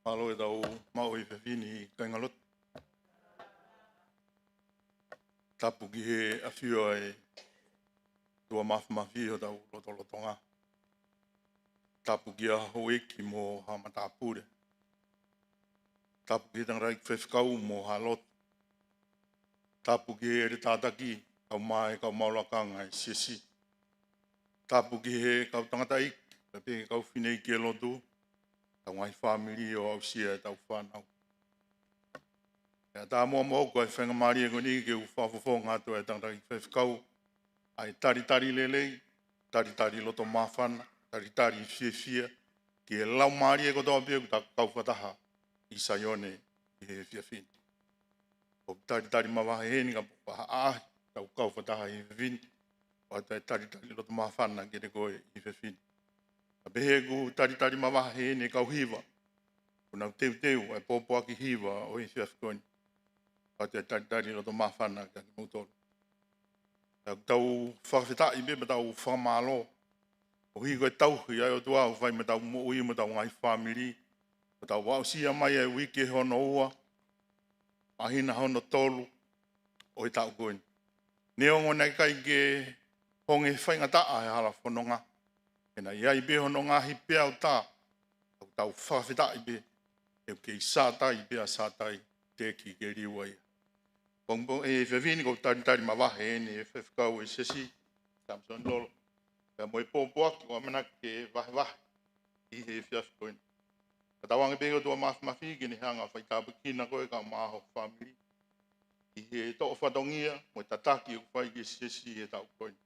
Malo e tau mau i whiwhini kaingalot. Tapu ki he awhio e tua mawhi o tau lotolotonga. Tapu ki a hoeki mo ha matapure. Tapu ki tangarai whewhkau mo ha lot. Tapu ki he re tātaki kau mai kau maulakanga e siesi. Tapu ki he kau tangata ik, pe kau whinei ki e lotu. Tau ngai whamiri o au sia e tau whanau. Tā mua mo ko e whenga maari e koni ke u whawhawhonga ato e tangarai whewhkau. Ai tari lelei, tari loto mawhana, tari whiawhia, ki e lau maari e kotoa pia ku kau whataha i Saione i he whiawhini. O tari mawahe heni ka paha ahi, kau whataha i whiawhini, o tari loto mawhana ke te koe i whiawhini. A pehe ku tari mawahe heni kau hiwa, kuna teu, e pōpua ki hiwa o i whiawhikoni. O tari loto mawhana ka ki mautoro. Tau whawhitai me tau whamalo. O hi koe tau hi ai o tua o whai me tau mo ui me tau ngai whamiri. O tau wau sia mai e wiki hono ua. Ahina hono tolu. O i tau koe. Neongo nei kai ke honge whaingata a he hala whanonga. Ena iai be hononga hi pia o tā. Tau whawhitai be. E ke i sātai be a sātai te ki ke riwa ia. Bongbong e whiawhini ko tari mawahe ni e whewhkau e sesi. Samson lolo. Ka moe pōpua ki o amana ke wahe. I he whiawhikoini. Ka tawange pego tua mawhi ki ni hanga whaitapu kina koe ka maho whamiri. I he to'o whatongia moe tataki o whai ki sesi e tau koini.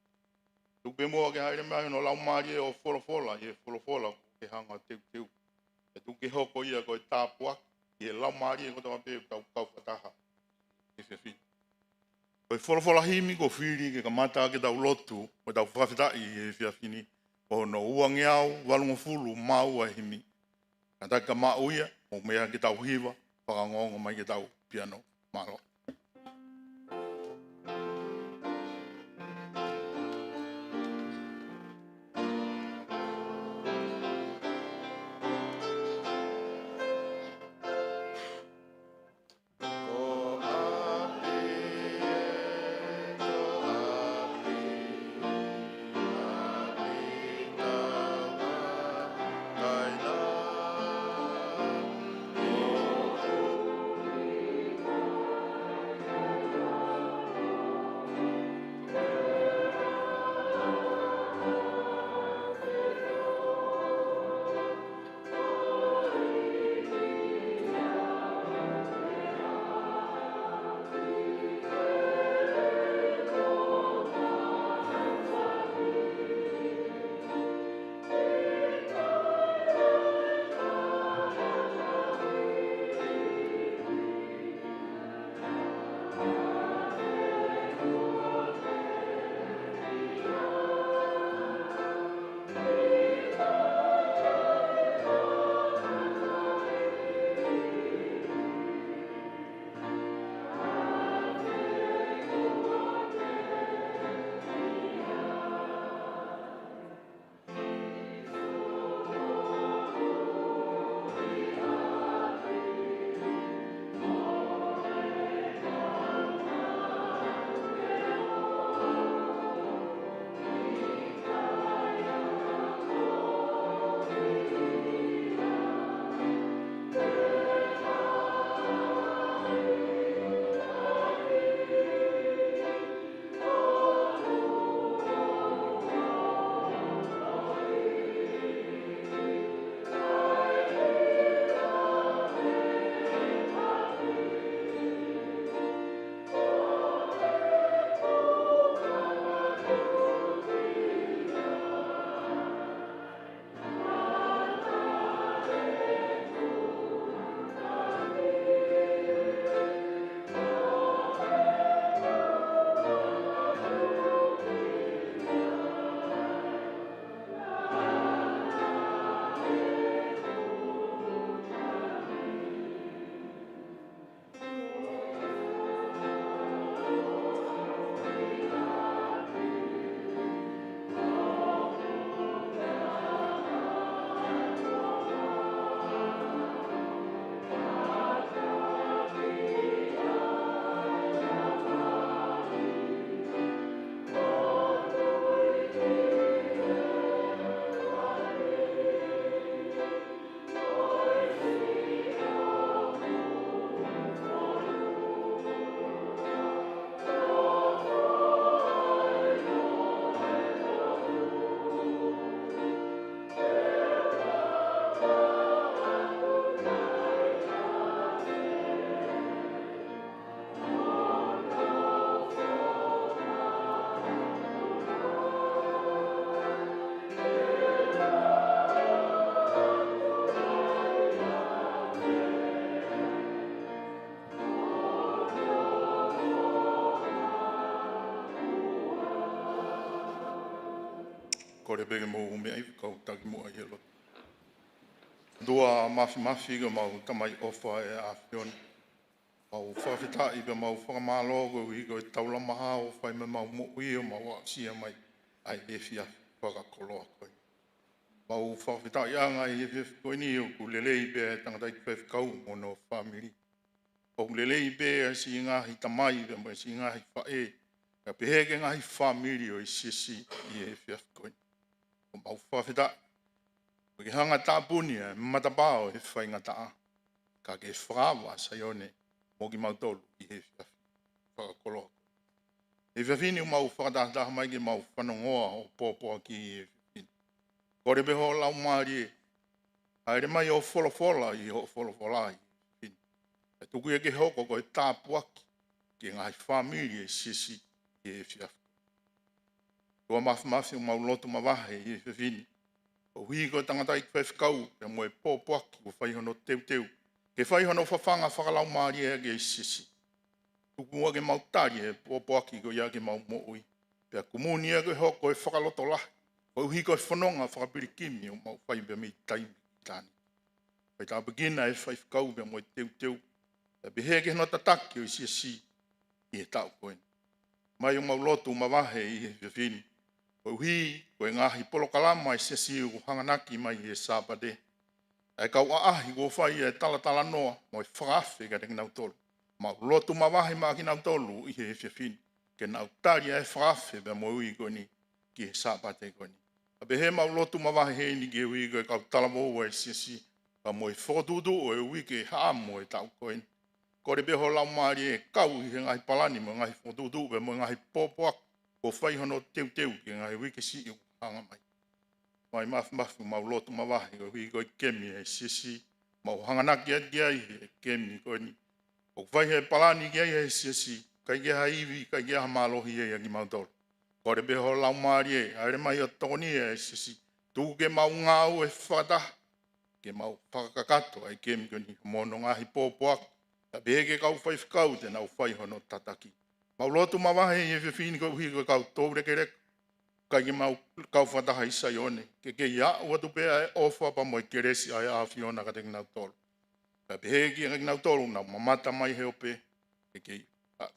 Tupe mua ke haere mai no lau maari e o wholofola. I he wholofola ke hanga teu. E tuke hoko ia koe tāpua. I he lau maari e kotoa pego tau kau whataha. E whiawhini. Koe wholofola himi ko whiri ke ka mata ke tau lotu o tau whawhitai e whiawhini o no uangeau walungofulu mau a himi. Ka tai ka mauia o mea ke tau hiwa whakangongo mai ke tau piano malo. bege mo me ai ko ta ki mo ai lo dua mafi go mau tamai ofa e a fion mau whawhita i be mau whakamalo go i go taula maha o whai me mau mo i o mau sia mai ai e fia whakakoloa koe. Mau whawhita i anga i e koe ni o kulele i be tangata i whewhikau o no whamiri. O kulele i be a si ngahi tamai be mo si ngahi whae. Ka peheke ngahi whamiri o i sisi i e fia koe. O mau whawhita. O ki hanga tāpuni e matapao e whaingataa. Ka ke whakawa sa ione. Mo ki mautolu i he whakakoloa. E whiawhini o mau whakatahataha mai ki mau whanongoa o pōpōa ki e whiawhini. Kore beho lau maari e. Haere mai o wholofola i o wholofola i whiawhini. E tuku e ke hoko ko e tāpuaki ki ngai whamiri e sisi i e whiawhini. Tua mafi o mau lotu mawahe i e whiawhini. O hui ko tangata i whewhikau e mo e pōpōaki o whaihono teu. Ke whaihono whawhanga whakalau maari e ke sisi. Tuku mua ke mautari e pōpōaki ko ia ke mau mo'ui. Pea kumuni e ke hoko e whakaloto lahi. O uhi ko e whanonga whakapirikimi o mau whai bea mei taimi i tāni. Whai tā pekina e whaifkau bea mo e teu. Pea behe ke hino tataki o i sisi i e tau koe. Mai o mau lotu mawahe i e whiawhini. O uhi ko e ngahi polo kalama i sisi o hanganaki mai i e sāpade. E kau aahi ko whai e tala noa mo e whakawhi ka te kinau tolu. Ma lotu mawahi ma kinau tolu i he whiawhini. Ke nau tari e whakawhi bea mo ui ko ni ki he sāpate ko ni. A be he mau lotu mawahi he ni ki ui ko e kau tala mo e sisi. Ka mo e whotutu o e ui ke haa mo e tau ko ni. Kore beho lau maari e kau i he ngahi palani mo ngahi whotutu be mo ngahi pōpōak. Ko whaihono teu ki ngahi ui ke si i hanga mai. Mai mafu mau lotu mawahi ko hui ko kemi e sisi. Mau hanganaki e kia i e kemi ko ni. O whai he palani kia i e sisi. Kai kia haiwi, kai kia hamalohi e ki mau tolu. Kore beho lau maari e, aere mai o toni e sisi. Tuku ke mau ngau e whata. Ke mau whakakato e kemi ko ni. Mono ngahi pōpōak. Ta behe ke kau whaifkau te nau whaihono tataki. Mau lotu mawahi e whiwhini ko hui ko kau tōreke. Kai ki mau kau whataha isa i one. Ke ia ua tupea e ofa pa mo e keresi ai a whiona ka te nginau tolu. Ka pehe ki a nginau tolu nau mamata mai he ope. Ke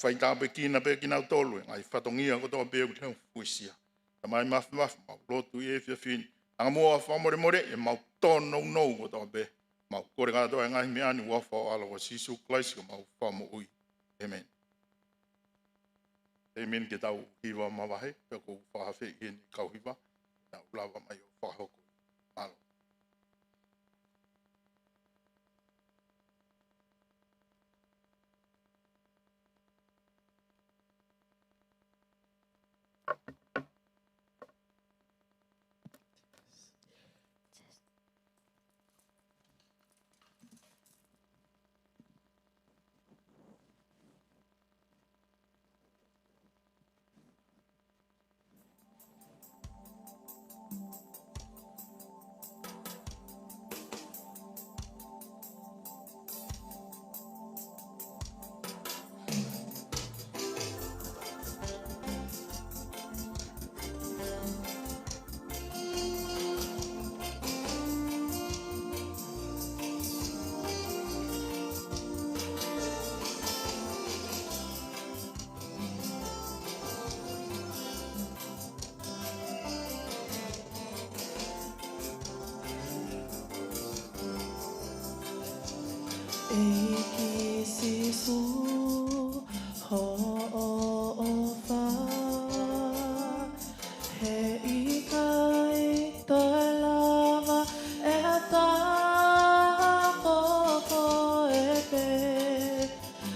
whaita pe kina pe kinau tolu. Ngai whatongia ko toa pe u teo fuisia. Ka mai mafu mau lotu e whiawhini. Anga mua whamore e mau tono nou ko toa pe. Mau kore katoa e ngahi meani wafa o ala wa sisu klaisi ko mau whamo ui. Amen. Amen ke tau hiwa mawahe, pe ko whahawhi i ni kau hiwa, na ulawa mai o whahoko. Malo. Eiki sisu ho'ofa he ikai toi lava e tāpoko e pe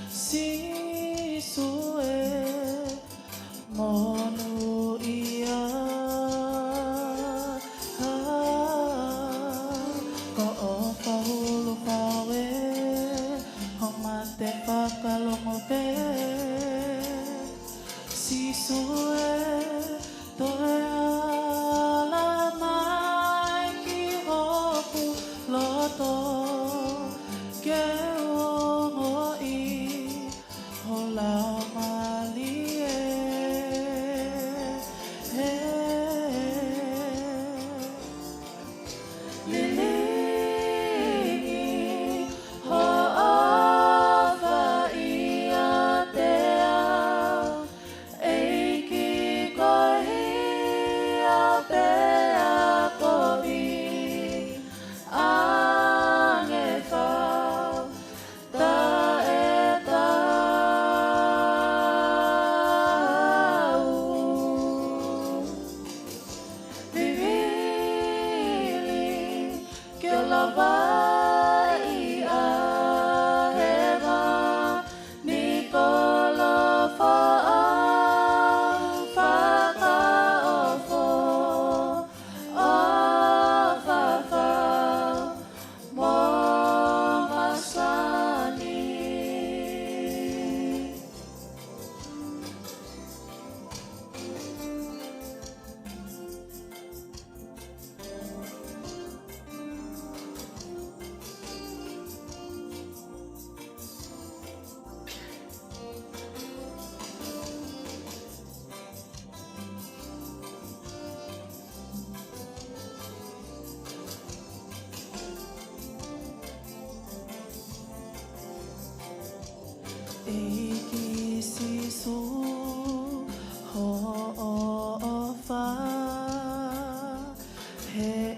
sisu e monu ia ko o whahulu whawe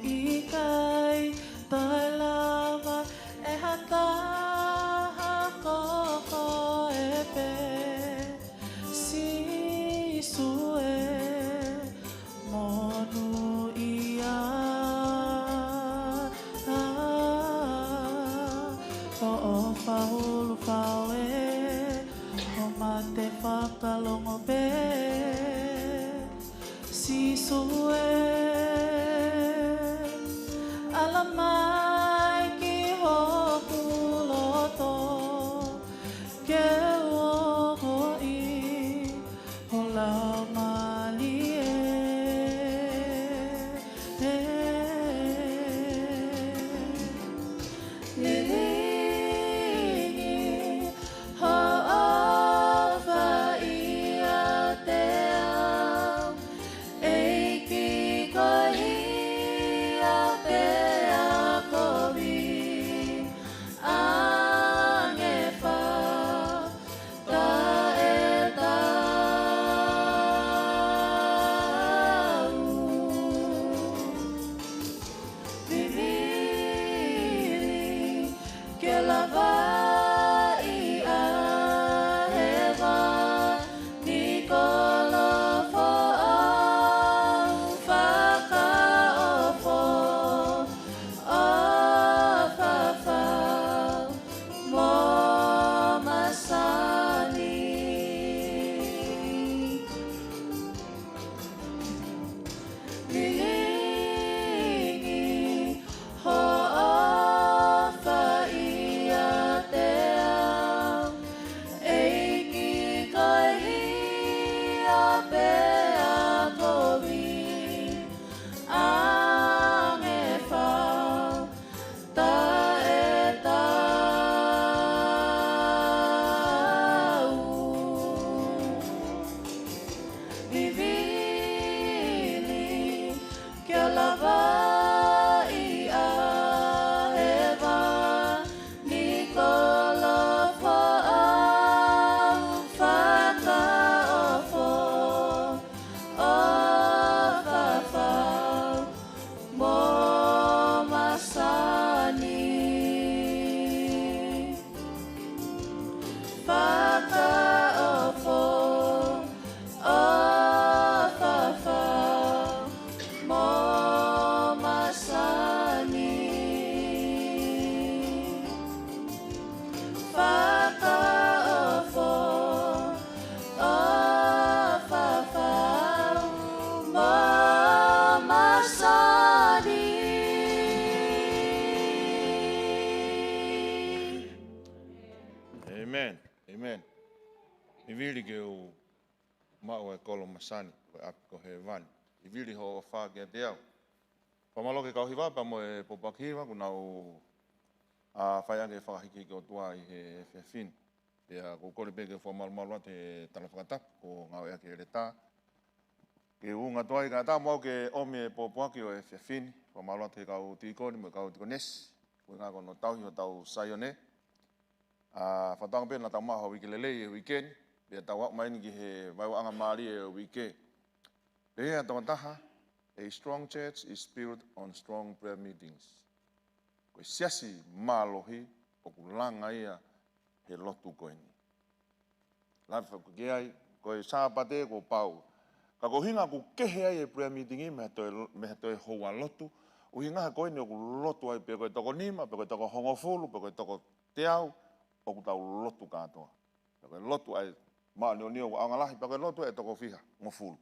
ikai toi lava e hataha koko e pe si sue monu ia o faulu faue o mate whakalongo pe si sue ala mai ki hoku loto ke o i o la mali Amen. Amen. I vili ke o mau e kolo masani ko api ko he vani. I vili ho o wha kia te au. Pamalo ke kau hiwa pa mo e popakiwa kuna o whai ange whakahiki ke o tua i he whiawhini. Pea ko kore pe ke whamalmalua te tala whakatap ko ngau ea ke reta. Ke unga tua i ka tā mau ke omi e popoaki o e whiawhini. Pamaloa te kau tikoni mo kau tiko nesi. Ko ngā kono tauhi o tau saione. Whatanga pēna tau maha wiki lelei e weekend, pia tau wak maini ki he waiwaanga maari e weekend. Pea tamataha, a strong church is built on strong prayer meetings. Koe siasi mālohi o ku langa ia he lotu koeni. Lafi whakuke ai, koe sāpate ko pau. Ka ko hinga ku kehe ai e prayer meeting i me toi hoa lotu, u hinga koeni o ku lotu ai pia koe toko nima, pia koe toko hongofulu, pia koe toko te au, o ku tau lotu katoa. Pia lotu ai maa nio nio au ngalahi, pia lotu ai toko fiha, ngofulu.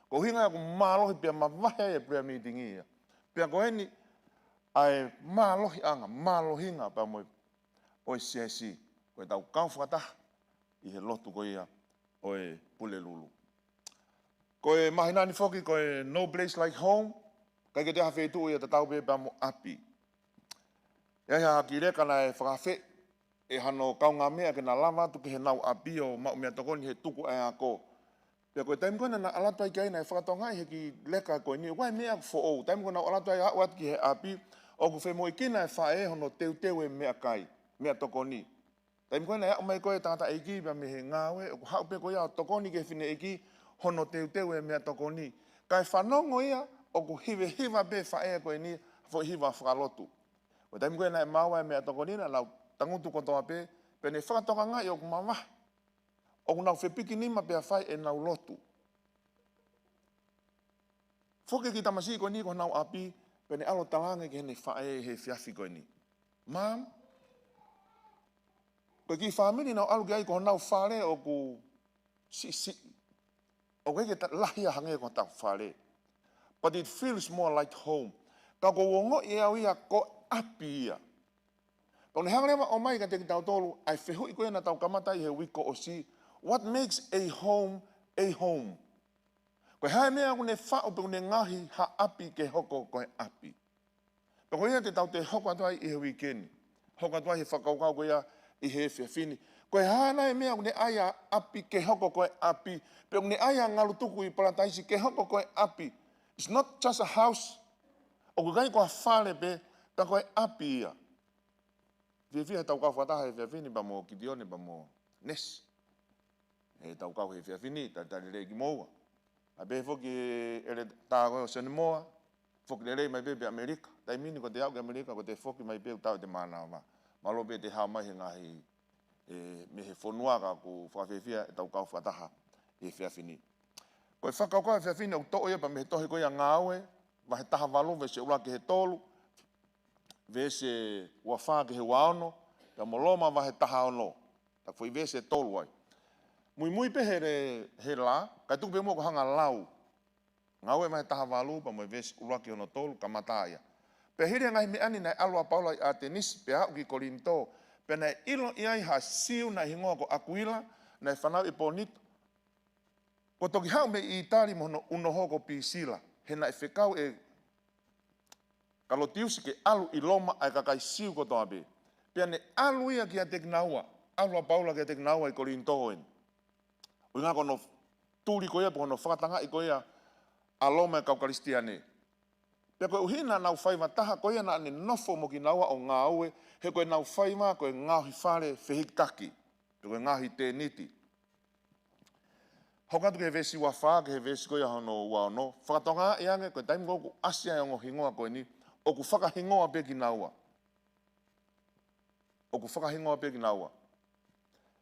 Ko hinga ai ku mālohi pia mawahe ai e prayer meeting ia. Pia koeni ai mālohi anga, mālohinga pia moi oi siasi, koe tau kauwhakataha i he lotu ko ia oi pule lulu. Koe mahinani whoki, koe no place like home, kai ke te hawhetu ia te tau pia mo api. Ia hea ki reka na e whakawhe, e hano kaunga mea ke na lava tu ke he nau api o mau mea tokoni he tuku ai ako. Pia koe taimi kona na alatua i kai na e whakatongai he ki leka koe ni, wai mea fo ou, taimi kona alatua i hauat ki he api, o ku whemo i kina e whae hono teu e mea kai, mea tokoni. Taimi kona e au mai koe tangata eiki pia me he ngawe, o ku hau pe koe au tokoni ke whine eiki, hono teu e mea tokoni. Kai whanongo ia, o ku hiva be fae ko ni fo hiva whakalotu. O taimi koe nai maua e mea toko nina lau tangutu kotoa pe pene whakatoka ngai o ku mawa. O ku nau whepiki nima pea whai e nau lotu. Foke ki tamasi ko ni ko nau api pene alo talange ke hene whae he whiafi ko ni. Mam, ko ki whamini nau alu ki ai ko nau whare o ku si. O ke lahia hange ko tau whare. But it feels more like home. Ka ko wongo ia ia ko api ia. Pone hangrema o mai ka te ki tau tolu, ai whehu i koe na tau kamatai he wiko o si. What makes a home a home? Koe hae mea kune whao pe kune ngahi ha api ke hoko koe api. Pe koe ia te tau te hoko atuai i he weekend. Hoko atuai he whakaukau koe ia i he whiawhini. Koe hana e mea kune aia api ke hoko koe api. Pe kune aia ngalutuku i parataisi ke hoko koe api. It's not just a house. O koe kai koe whare pe, ta koe api ia. Whiawhia he tau kau whataha he whiawhini pa mo Gideone pa mo Nes. He tau kau he whiawhini, tari rei ki moua. A be foki ele tā koe o Sanemoa, foki le rei mai be Amerika. Tai mini ko te au ke Amerika, ko te foki mai be tau te mana wa. Malo be te hao mai he ngahi me he whonuaka ku whawhiawhia e tau kau whataha e whiawhini. Koe whakaukau e whiawhini o tō ia pa me he tohi koe a ngāwe, wa he taha walo ve se ula ke he tōlu, ve se ua whaa ke he waono, ya moloma wa he taha ono. Ta fwoi ve se tōlu ai. Mui pe he la, kai tuku pe mua ko hanga lau. Ngawe mai taha walu, pa moi vesi ulaki ono tolu, ka mataia. Pe hiri ngai me ani nai alua paula i Atenis, pe hau ki Korinto, pe nai ilo iai ha siu nai hingoa ko Aquila, nai whanau i Ponito. Ko toki hau me i Itali mono unohoko Pisila, he nai whekau e kalotiusi ke alu i loma ai kakai siu ko toa be. Pe ne alu ia ki a teknaua, alua paula ki a teknaua i Korinto hoen. O ngā kono tūri koea, po kono whakatanga i koea aloma e kaukaristiane. Pea koe uhina nau whaiva taha koea na ane nofo mo ki naua o ngā aue, he koe nau whaiva koe ngāhi whare whihikaki, pe koe ngāhi te niti. Hokatu ke vesi wa whaa, ke he vesi koea hono ua ono, whakatonga e ange koe taimi koku asia e ongo hingoa koe ni, o ku whakahingoa pe ki naua. O ku whakahingoa pe ki naua.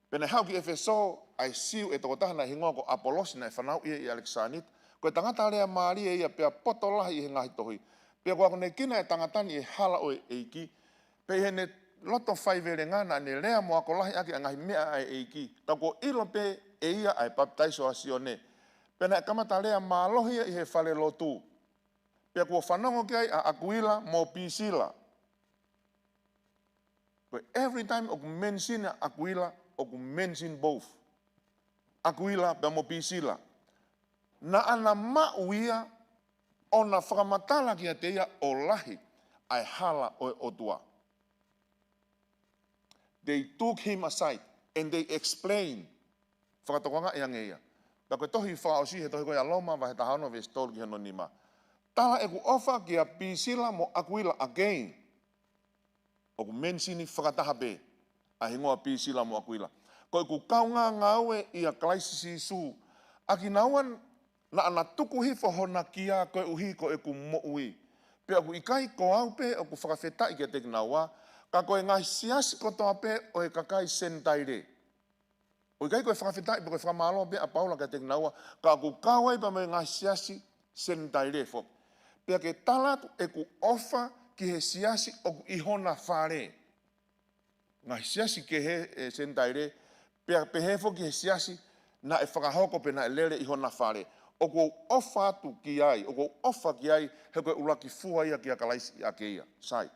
Pena hau ki Efeso, ai siu e toko taha na hingoa ko Apolosi na e whanau ia i Alexanit, koe tangata lea Maria ia pea potolahi i he ngahi tohi. Pea kua kone kina e tangatani e hala o e eiki, pe he ne loto whaivere ngana ne lea moa ko lahi aki a ngahi mea ai eiki. Ta ko ilo pe e ia ai baptaiso asione. Pena e kamata lea maalohia i he whale lotu. Pea kua whanongo ki ai a Aquila mo Pisila. Koe every time o ku mention Aquila, o ku mention both. Aquila pe mo Pisila. Na ana mauia o na whakamatala ki a te ia o lahi ai hala o e otua. They took him aside and they explained. Whakatokanga e angeia. Ta koe tohi whaosi he tohi koe aloma wa he tahano ve stol ki hano nima. Tala e ku ofa ki a Pisila mo Aquila again. O ku mensini whakataha be. A hingoa Pisila mo Aquila. Koe ku kaunga ngawe i a klaisisi su. Aki nauan na ana tuku hifo hona kia koe uhi ko e ku moui. Pe aku ikai ko au pe o ku whakawheta i ke te kinaua. Ka koe ngai siasi ko toa pe o e kakai sentaire. O ikai koe whakawheta i pe koe whakamalo pe a paula ke te kinaua. Ka aku kawai pa me ngai siasi sentaire fo. Pe ake talatu e ku ofa ki he siasi o ku ihona whare. Ngai siasi ke he sentaire. Pe he fo ki he siasi na e whakahoko pe na e lere ihona whare. O ko ofa atu ki ai, o ko ofa ki ai, he koe ulaki fua ia ki a kalaisi a ke ia. Sai.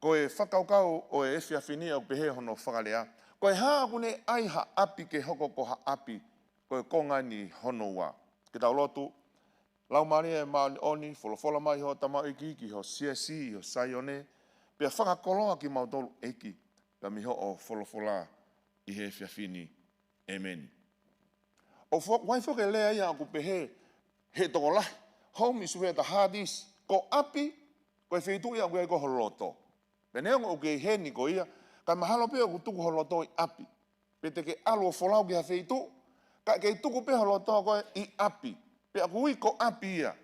Koe whakaukau o e whiawhinia o pehe hono whakalea. Koe haa kune ai ha api ke hoko ko ha api, koe konga ni hono wa. Ke tau lotu, lau maria e maani oni, wholofola mai ho tamau eki, ki ho siasi, ho saione, pia whakakoloa ki mautolu eki, ka miho o wholofola i he whiawhini. Amen. O wai whoke lea ia aku pehe, he toko lahi, home is where the heart is. Ko api, koe wheitu ia koe ko holoto. Peneongo o ke heni ko ia, kai mahalo pe o tuku holoto i api. Pe te ke alo wholau ki ha wheitu, kai ke tuku pe holoto koe i api. Pe aku ui ko api ia.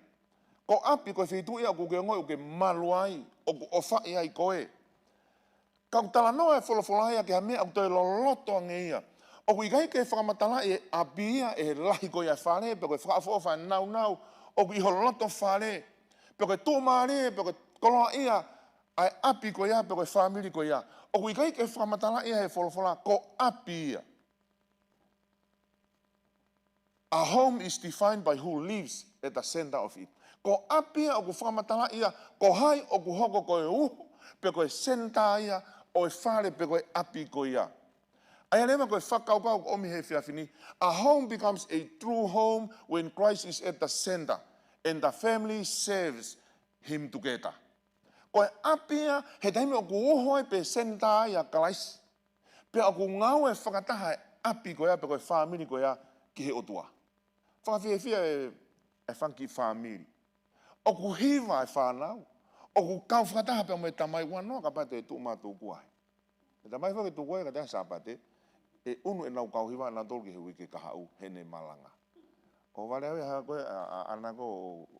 Ko api koe whitu ia ku ke ngoi ke malu ai, o ku ofai ai koe. Kau tala noa e wholawhola ia ke ha mea au toi loloto ange ia. O ku ikai ke whakamatala e api ia e lahi koe ia whare, pe koe whakawhoa nau nau, o ku iho loto whare, pe koe tō maare, pe koe koloa ia, ai api koe ia, pe koe whamiri koe ia. O ku ikai ke whakamatala ia he wholawhola, ko api ia. A home is defined by who lives at the center of it. Ko apia o ku whakamatala ia, ko hai o ku hoko koe pe koe senta ia, o e whare pe koe api koe ia. Aia lema koe whakaukau ko omi he whiawhini. A home becomes a true home when Christ is at the center and the family serves him together. Koe apia he taimi o ku ohoi pe senta ia kalaisi. Pe o ku ngau e whakataha e api koe ia pe koe whamiri koe ia ki he otua. Whakawhiawhia e whanki whamiri. O ku hiwa e whanau. O ku kau whakataha pe o me tamai wanoa ka pate e tū mātou kuai. E tamai whake tū kuai ka te sāpate, e unu e nau kau hiwa nā tōru ki he wiki kahau, hene malanga. O wale au e haka koe, anako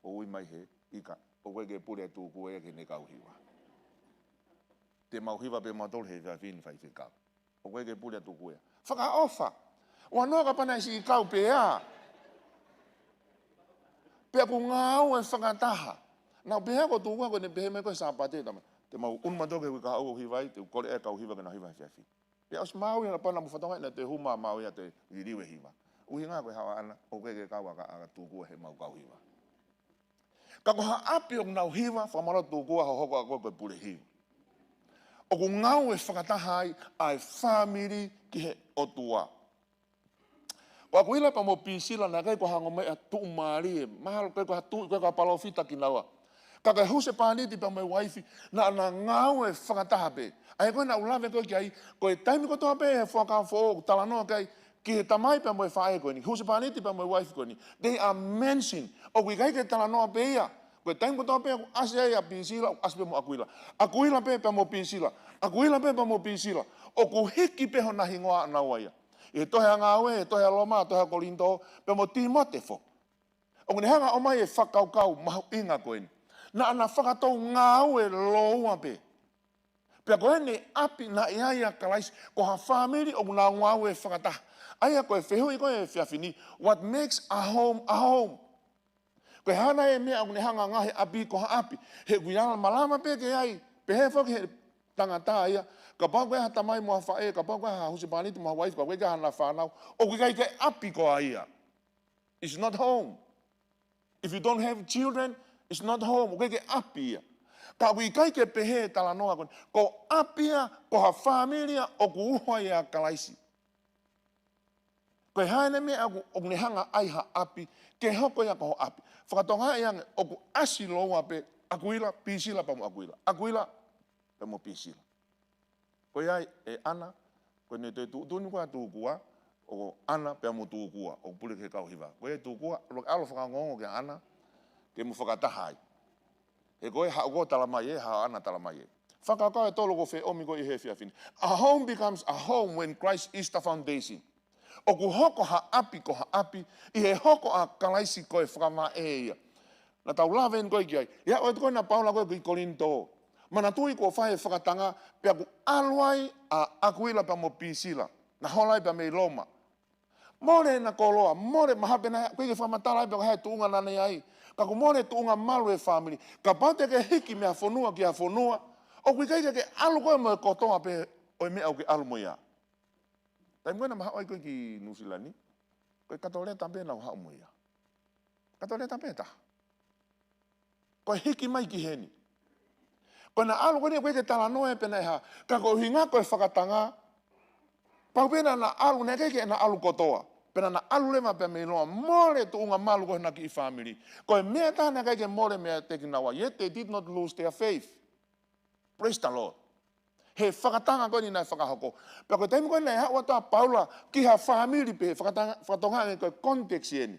o ui mai he, ika, o koe ke pure tū kuai ke ne kau hiwa. Te mau hiwa pe mātou he whiawhini whai whikau. O koe ke pure tū kuai. Whaka ofa. Wanoa ka pana isi i kau pe a. Pea ku ngau e whakataha. Nau pehe ko tūkua koe ne pehe me koe sāpate tama. Te mau unmatoke hui ka au hiwai, te kore e kau hiwa kena hiwai whiawhi. Pea os mau ia na pana muwhatonga ina te huma mau ia te ririwe hiwa. Uhi ngā koe hawa ana, o koe ke kau aka tūkua he mau kau hiwa. Ka koha api o nau hiwa, whamara tūkua ho hoko a koe koe pure hiwa. O ku ngau e whakataha ai whamiri ki he otua. Wa kuila pa mo pisila na kai ko hango mai tu mari mahal kai ko tu kai ko palo fita ki nawa ka kai huse pani ti pa mai wifi na ngau e whakataha pe ai ko na ulave ko ki ai ko e taimi ko to pe e whaka fo tala no kai ki he tamai pa mo fae ko ni huse pani ti pa mai wifi ko ni they are mentioned o ki kai ke tala no pe ia ko taimi ko to pe asia ia pisila aspe mo akuila pe pa mo pisila akuila pe pa mo pisila o ku hiki pe hona hingoa na waia. E tohe ngawe, e tohe loma, tohe kolinto, pe mo Timotefo. O ngune hanga o mai e whakaukau mahu inga koeni. Na ana whakatou ngawe loua pe. Pea koe ne api na iaia kalaisi, ko ha whamiri o nguna ngawe whakataha. Aia koe whehui koe e whiawhini, what makes a home a home. Koe hana e mea o ngune hanga ngahe api ko ha api. He guiana malama pe ke ai, pe he whaki he tangata ia, ka pau koe ha tamai mua whae, ka pau koe ha husi paniti mua waifu, ka koe ka hana whanau, o koe kai ke api ko ia. It's not home. If you don't have children, it's not home. O koe ke api ia. Ka koe kai ke pehe tala noa koe, ko apia, ko ha familia, o ku uhoa ia kalaisi. Koe haene mea o kune hanga ai ha api, ke hoko ia ko api. Whakatonga ia o ku asi loa pe, akuila, pisila pa mo akuila. Akuila, pe mo pisila. Koe ai e ana, koe ne te tūni koe tūkua, o ana pe mo tūkua, o pule ke kau hiwa. Koe tūkua, alo whakangongo ke ana, ke mo whakatahai. E koe hao ko talamai e, hao ana talamai e. Whakakau e tolo ko whe omi koe i he whiawhini. A home becomes a home when Christ is the foundation. O ku hoko ha api ko ha api, i he hoko a kalaisi koe whakama e ia. Na tau lawen koe ki ai. Ia oe koe na paula koe ki Korinto. Mana tui ko whae whakatanga, pia ku aluai a akuila pa mo pisila. Na holai pa me loma. More na koloa, more mahapena, koe ke whamatalai pa hae tuunga nane ai. Ka ku more tuunga malu e family. Ka pate ke hiki mea whanua ki a whanua. O kui kai ke alu koe mo e kotoa pe oi mea au ke alu mo ia. Tai mwena maha oi koe ki Nusilani. Koe katolea tampe na hao mo ia. Katolea tampe ta. Koe hiki mai ki heni. Koe na alu koe koe ke tala noe pena e ha. Ka koe hinga koe whakatanga. Pau pena na alu, ne keke na alu kotoa. Pena na alu lema pe me noa. More tu unga malu koe na ki i family. Koe mea tāna keke more mea teki nawa. Yet they did not lose their faith. Praise the Lord. He whakatanga koe ni nai whakahoko. Pea koe taimi koe nei hawa tā Paula ki ha family pe whakatonga e koe context yeni.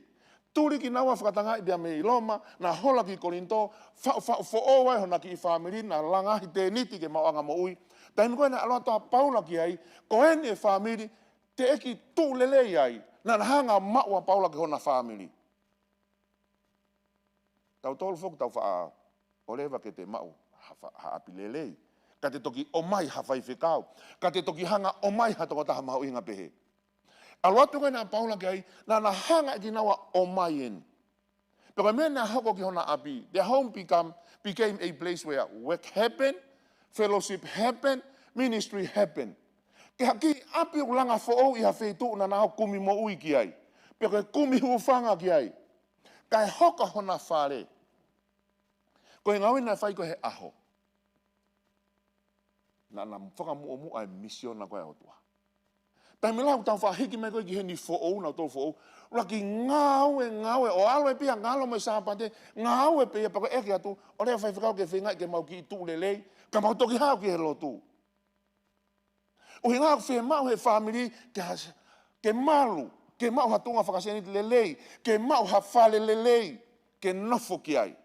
Turi ki nawa whakatanga i bia me i loma, na hola ki Korinto, whaowai hona ki i family, na langahi te niti ke mauanga mo ui. Taimi koe nei aloha tā Paula ki ai, koe ni e family, te eki tū lelei ai, na hanga maua Paula ki hona family. tau tolu foku tau wha o lewa ke te mau ha api lelei. Ka te toki o mai ha whai whekau. Ka te toki hanga o mai ha toko taha maho inga pehe. Alo atu kai nā paula ki ai, nā hanga ki nawa o mai en. Pero mea nā hoko ki hona api, their home became a place where work happened, fellowship happened, ministry happened. Ke haki api o langa fo'ou i ha whetu na nā kumi mo ui ki ai. Pero kumi huwhanga ki ai. Kai hoka hona whare. Ko he ngawi nā whai ko he aho. Na whakamuomu ai mission na koe aotua. Tai me lau tau whahiki mai koe ki he ni fo'ou na tō fo'ou. Raki ngawe, o alo e pia ngalo mai sāpate, ngawe pia pako eke atu, o rea whai whakau ke whengai ke mau ki i tū lelei, ka mau toki hao ki he lotu. O he ngā whe mau he whamiri, ke malu, ke mau hatunga whakaseni lelei, ke mau ha whale lelei, ke nofo ki ai.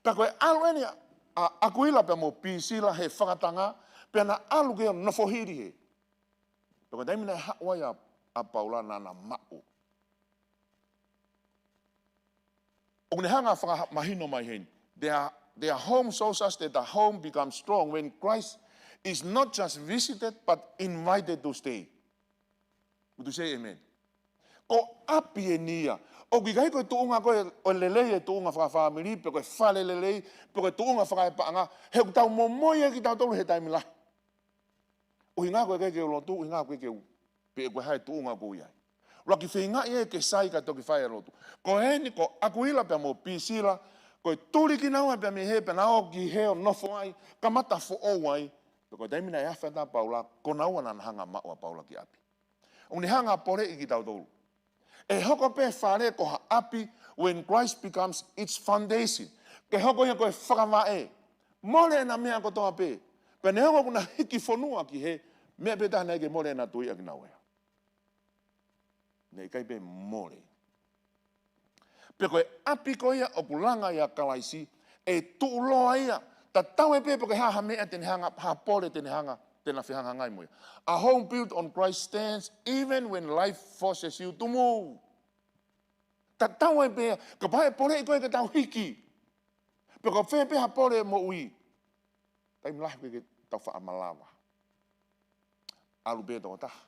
Ka koe alo eni a akuila pia mo pisila he whakatanga, pia na alu ke nofo hiri he. Pia koe taimina hawai a paula nana mao. O ne hanga whakamahino mai hen. Their home shows us that the home becomes strong when Christ is not just visited but invited to stay. Would you say amen? Ko api e nia. O ki kai koe tuunga koe o lelei e tuunga whakawhamiri, pe koe whale lelei, pe koe tuunga whakaepaanga, he ku tau momoia ki tau tolu he taimila. O hi ngā koe kei ke ulotu, o hi ngā koe ke u, pe e koe hae tuunga koe iai. Raki whinga e ke sai ka toki whae rotu. Ko heni ko akuila pia mo pisila, ko turi ki naua pia mi he pe nao ki heo nofo ai, ka mata fo o ai, pe ko taimina e awheta paula, ko naua nan hanga maua paula ki api. O ni hanga pore i ki tau tolu. E hoko pe whare ko ha api when Christ becomes its foundation. Ke hoko ia koe whakamae. Mole na mea ko toa pe. Pe ne hoko kuna hiki whonua ki he, mea pe tahana eke mole na tui aki naua. Nei kai pe more. Pe koe api ko ia o kulanga ia kalaisi e tuuloa ia. Ta tau e pe koe haha mea tene hanga, ha pole tene hanga, tena whihanga ngai moia. A home built on Christ stands even when life forces you to move. Ta tau e pe, ka pae pole i koe ka tau hiki. Pe koe whe pe ha pole mo ui. Tai mlahi koe ke tau wha amalawa. Alu pe toko taha.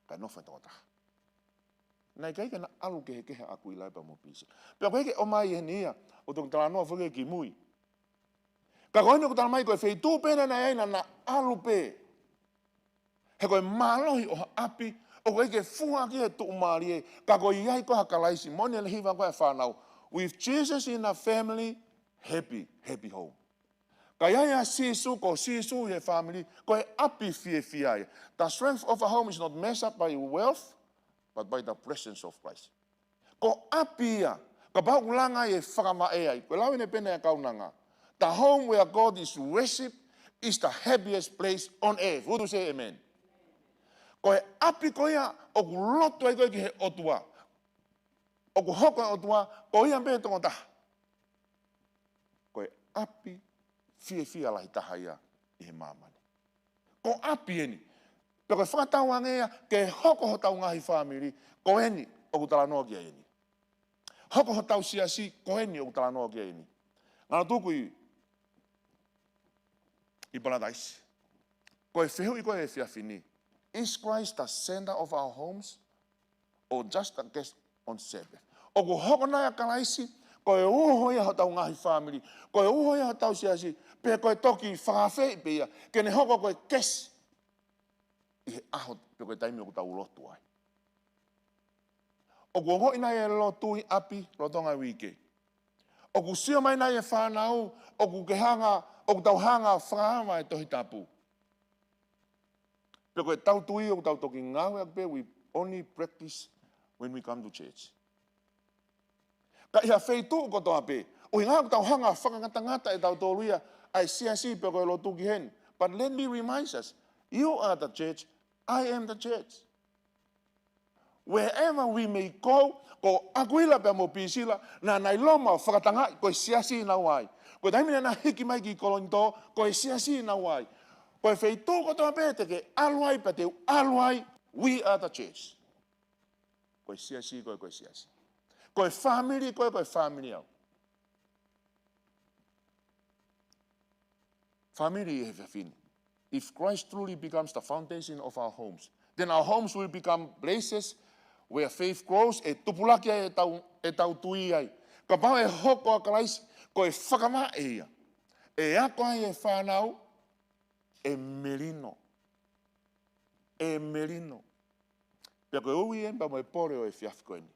Kai nofa toko taha. Nai kai kana alu ke he aku i lai pa mo pisi. Pea koe ke o mai e nia, o toko tala noa whake ki mui. Ka koe ni ko tala mai koe whei tū pēna na eina na alu pē. He koe mālohi o ha api, o koe ke fuha ki he tuu maari e. Ka koe iai koe ha kalaisi, moni ele hiwa koe whanau. With Jesus in a family, happy home. Ka iai a sisu ko sisu he family, koe api fie ai. The strength of a home is not measured by wealth, but by the presence of Christ. Ko apia, ka baulanga e whakamae ai, ko lawe ne pene a kaunanga. The home where God is worshipped is the happiest place on earth. Would you say amen? Ko e api ko ia, o ku loto ai koe ki he otua. O ku hoko e otua, ko ia mpe tongo taha. Ko e api fie alahi taha ia i he mamani. Ko api eni. Pero koe whakatau angea, ke hoko ho tau ngahi whamiri, ko eni o ku tala noa kia eni. Hoko ho tau siasi, ko eni o ku tala noa kia eni. Ngana tuku i paradise. Koe whehu i koe e whiawhini. Is Christ the center of our homes or just a guest on Sabbath? O ku hoko nai a kalaisi, koe uho ia ho tau ngahi whamiri, koe uho ia ho tau siasi, pe koe toki whakawhi pia, ke ne hoko koe kes, i he aho pe koe taimi o ku tau lotu ai. O ku hoi nai e lotu i api, lotonga wike. O ku sio mai nai e whanau, o ku hanga, o ku tau hanga whakama e tohi tapu. Pe koe tau tui o ku tau toki ngawe akpe, we only practice when we come to church. Ka iha wheitu ko toa pe, o hinga ku tau hanga whakangata e tau tōruia, ai siasi pe koe lotu ki hen. But let me remind us, you are the church, I am the church. Wherever we may go, ko akuila pe mo pisila, na nai loma whakatanga, koe siasi na wai. Koe taimina na hiki mai ki kolonto, koe siasi na wai. Koe wheitu ko toa pe te ke aluai pa te aluai, we are the church. Koe siasi, koe siasi. Koe family, koe family au. family have a fin. If Christ truly becomes the foundation of our homes, then our homes will become places where faith grows, e tupulaki e tau tui ai. Ka pau e hoko a Christ, ko e whakama e ia. E ako ai e whanau, e merino. E merino. Pea koe ui e mba mo e pore o e fiafiko eni.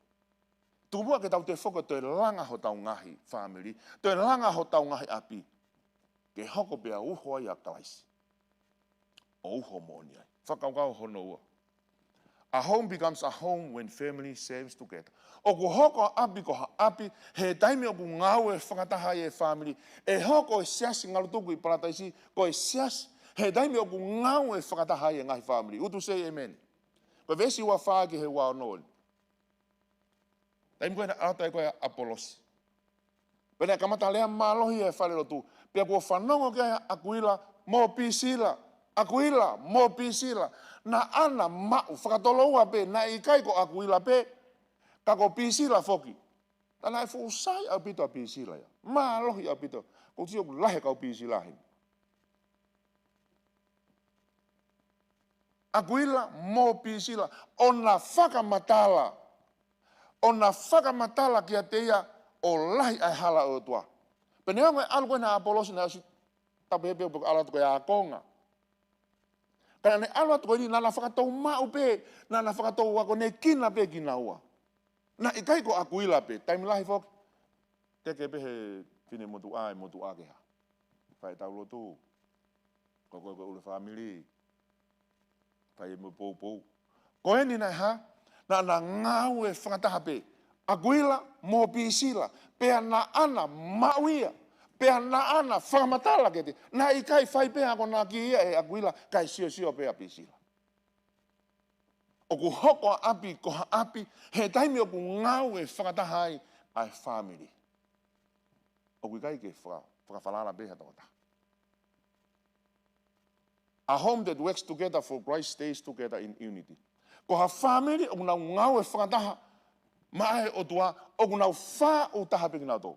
Tupua ke tau te whoko to e langa ho tau ngahi family, to e langa ho tau ngahi api. Ke hoko pea uho ai a Christ. O uho moni ai. Whakaukau hono ua. A home becomes a home when family serves together. O ku hoko api ko api, he taimi o ku ngau e whakataha e family. E hoko e siasi ngalutuku I parataisi, ko e siasi, he taimi o ku ngau e whakataha e ngahi family. Utu say amen. Ko vesi ua whaaki he wao noel. Taimi koe na alata e koe Apolosi. Pena kamata lea malohi e whalero tu. Pea kua whanongo kia akuila mo pisila. Akuila mo pisila. Na ana mau whakatoloua pe, na I kai ko akuila pe, ka ko pisila foki. Tana e whausai au pito a pisila ya. Malohi au pito. Ko tio ku lahe kau pisila hin. Akuila mo pisila. Ona whakamatala. Ona whakamatala kia teia o lahi ai hala o tua. Penea mai alu koe na Apolosi na si tapepe o alatu koe a konga. Kana ne alu atu koe ni nana whakatou mau pe, nana whakatou wako ne kina pe kina ua. Na ikai ko akuila pe, taimi lahi fok. Teke pe he fine motu a e motu a keha. Whai tau lotu. Ko koe koe ule family. Whai e mo pou pou. Koe ni nai ha, na ngau e whakataha pe. Akuila mo pisila. Pea na ana mauia. Pea na ana whakamatala ke te. Na ikai whai pea ko na ki ia e akuila kai sio pea pisila. O ku hoko api, ko api, he taimi o ku ngau e whakataha ai family. O ku ikai ke whakawhalala beha tōta. A home that works together for Christ stays together in unity. Ko ha family o kuna ngau e whakataha mai o tua, o kuna wha o taha pekina tō.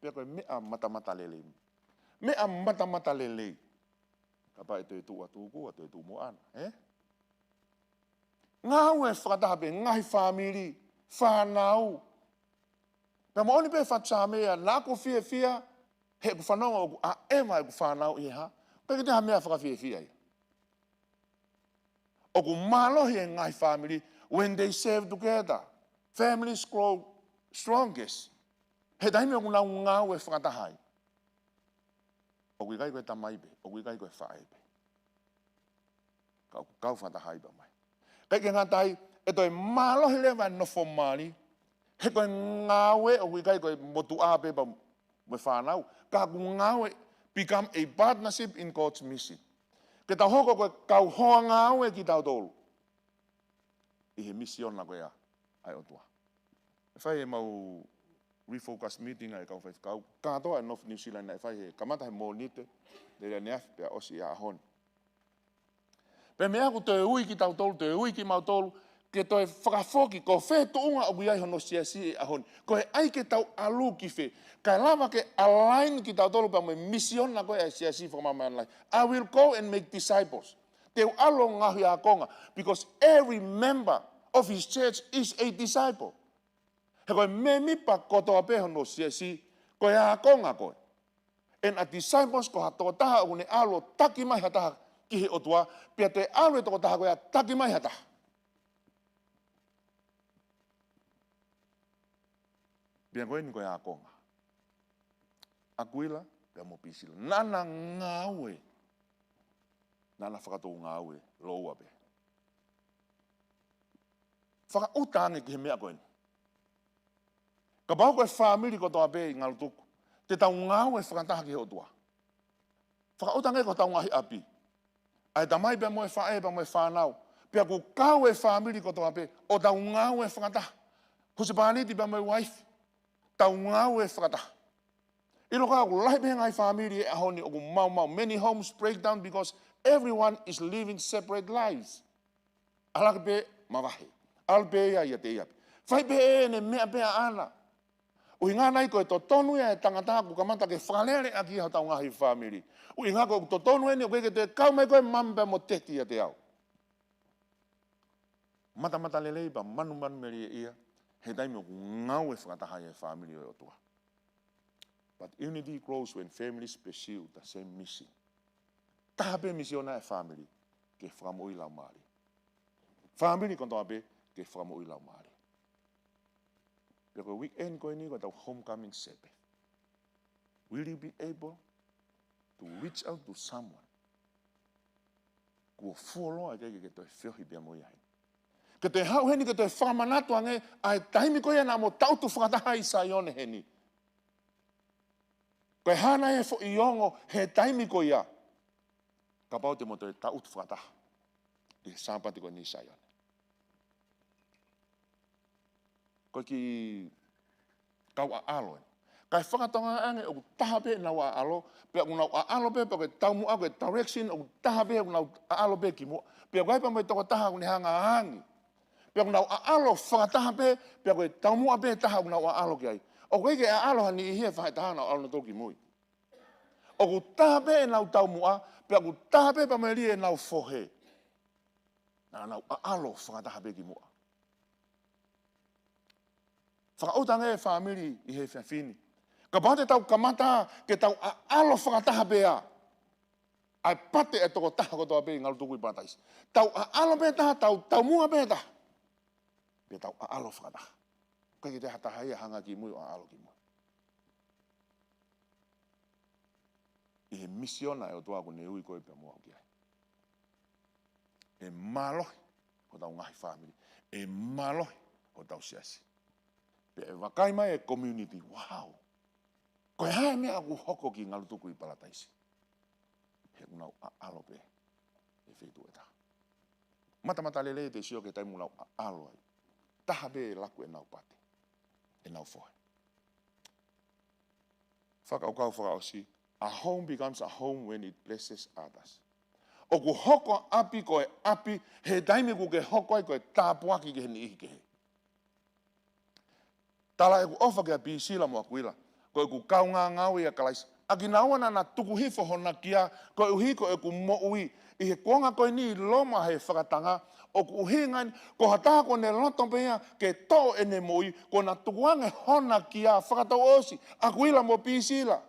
Pea koe mea matamata lele. Mea matamata lele. Kapa e te tu atuku, a te tu mo ana. Ngau e whakataha pe ngahi family, whanau. Pea maoni pe whatsamea, nā ko fia, he ku whanonga o ku a ema e ku whanau I ha. Pea ki te ha mea whakafia ia. O ku malohi e ngahi family, when they serve together, families grow strongest. He taimi o ku nau ngau e whakatahai. O ku ikai koe tamai pe, o ku ikai koe whae pe. Kau whakatahai pa mai. Kai ke ngatai, e toi malohi lewa no formali, he koe ngau e, o ku ikai koe motu a pe pa me whanau, ka ku ngau e become a partnership in God's mission. Ke tau hoko koe kau hoa ngau e ki tau tolu. I he mission na koe ai o tua. E whai e mau refocus meeting ai kau whai kau. Katoa e North New Zealand e whai he kamata he monite, le rea neaf pea osi a hon. Pe mea ku te ui ki tau tolu, te ui ki mau tolu, ke toi whakafoki, ko whe tuunga o guiai hono siasi e a hon. Ko he ai ke tau alu ki whe. Kai lava ke align ki tau tolu pa mo mission na koe ai siasi for my man life. I will go and make disciples. Te alo ngahi a konga. Because every member of his church is a disciple. He koe me mipa kotoa pe hono siasi, koe a konga koe. And a disciples ko hatoa taha o ne alo taki mai hataha ki he otua, pia te alo e toko taha koe a taki mai hataha. Pia koe ni koe a konga. Akuila, pia mo pisila. Nana ngaue. Nana whakatou ngaue, loua pe. Whakautange ki he mea koe ni. Ka pau koe whamiri ko toa pe I ngalutuku. Te tau ngaue whakataha ki he otua. Whakautange ko tau ngahi api. Ai tamai pia moe whae, pia moe whanau. Pia ku kau e whamiri ko toa pe, o tau ngaue whakataha. Husipaniti pia moe wife. Tau ngau e whakataha. Ilo ka ku lahi pehe ngai whamiri e ahoni o ku mau. Many homes break down because everyone is living separate lives. Alaka pe mawahe. Al pe ia te ia. Whai pe e ne mea pe ana. Ui ngā nei koe to tonu ia e tangata ku kamata ke whakalele aki hau tau ngahi family. Ui ngā koe to tonu e ni o koe ke te kau mai koe mambe mo teti a te au. Mata lelei pa manu meri e ia. He taimi o ku ngau e whakataha e family o tua. But unity grows when families pursue the same mission. Taha pe misiona e family ke whakamoi lau maari. Family kontoa pe ke whakamoi lau maari. Peko weekend koe ni koe tau homecoming sepe. Will you be able to reach out to someone? Kua fuoloa ke toi whiohi pia mo iai. Ke toi hau heni ke toi whamanatu ange ai taimi koe ana mo tautu whakataha i sa ione heni. Koe hana e fo iongo he taimi koe ia. Ka pau te mo toi tautu whakataha. I sāpati koe ni sa ione. Koe ki kau a alo. Kai whakatonga ange o taha pe na wa alo, pe o nau a alo pe pe tau mua koe direction o taha pe o nau a alo pe ki mua. Pe koe pa mai toko taha ni hanga hangi. Pe o nau a alo whakataha pe koe tau mua pe taha o nau a alo ki ai. O koe ke a alo hani i hia whai taha na alo na toki mui. O ku taha pe nau tau mua, pe o taha pe pa mai rie nau fohe. Na nau a alo whakataha pe ki mua. Whakautanga e family i he whiawhini. Ka pate tau kamata ke tau a alo whakataha pea. Ai pate e toko taha kotoa pe i ngalu tuku i pātais. Tau a alo pe taha, tau mua pe taha. Pe tau a alo whakataha. Kai ki te hataha ia hanga ki mui o a alo ki mui. I he misiona e o tua ku ne ui koe pe mua ki ai. E malohi o tau ngahi family. E malohi o tau siasi. Pe e wakai mai e community. Wow. Koe hae mea aku hoko ki ngalu tuku i palataisi. He unau a alo pe. E whetu e taha. Mata lele te sio ke taimu unau a alo ai. Taha pe e laku e nau pate. E nau fohe. Whakau si. A home becomes a home when it blesses others. O ku hoko api koe api. He taimi ku ke hoko ai koe tāpuaki ke he ni ihi ke he. Tala e ku ofa ke a pisila mo akuila. Koe ku kau ngau ia kalais. Aki nawana na tuku hifo hona kia. Koe uhi koe ku mo ui. I he kuanga koe ni loma he whakatanga. O ku uhi ngani. Ko hataha ko ne loto pea ke to e ne moi. Ko na tukuange hona kia whakatau osi. Akuila mo pisila.